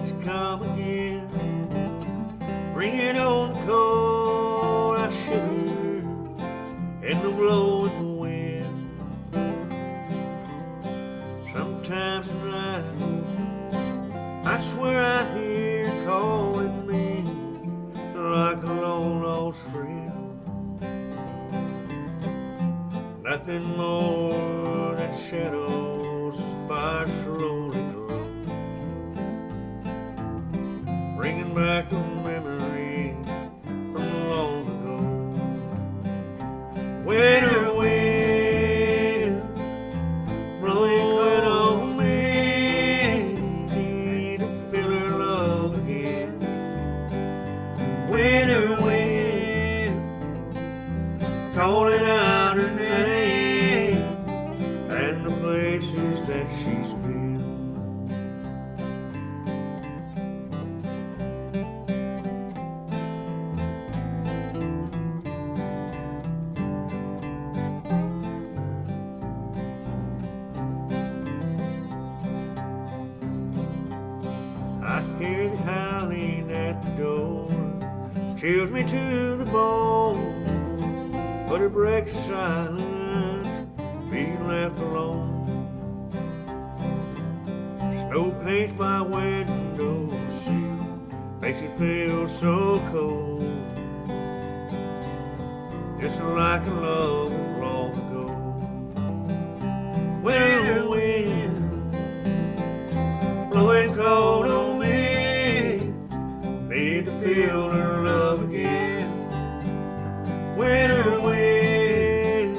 winds come again, bringing on the cold. I shiver in the blowing wind. Sometimes at night I swear I hear calling me like a long lost friend. Nothing more than shadows as fire slowly grows, bringing back a memory from long ago. Winter wind blowing on me, need to feel her love again. Winter wind calling out her name and the places that she's been. I hear the howling at the door, chills me to the bone, but it breaks the silence, being left alone. Snow paints my window sill, makes it feel so cold, just like a love long ago. Winter wind blowing cold on me, need to feel her love again. Winter wind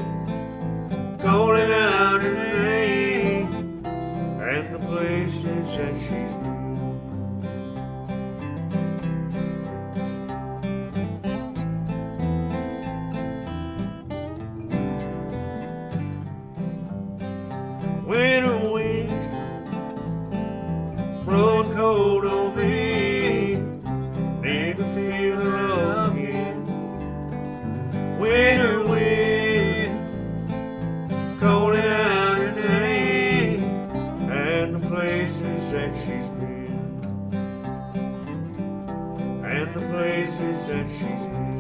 calling out her name and the places that she's been. Winter wind blowing cold on me, need to feel her love again. Winter wind calling out her name and the places that she's been, and the places that she's been.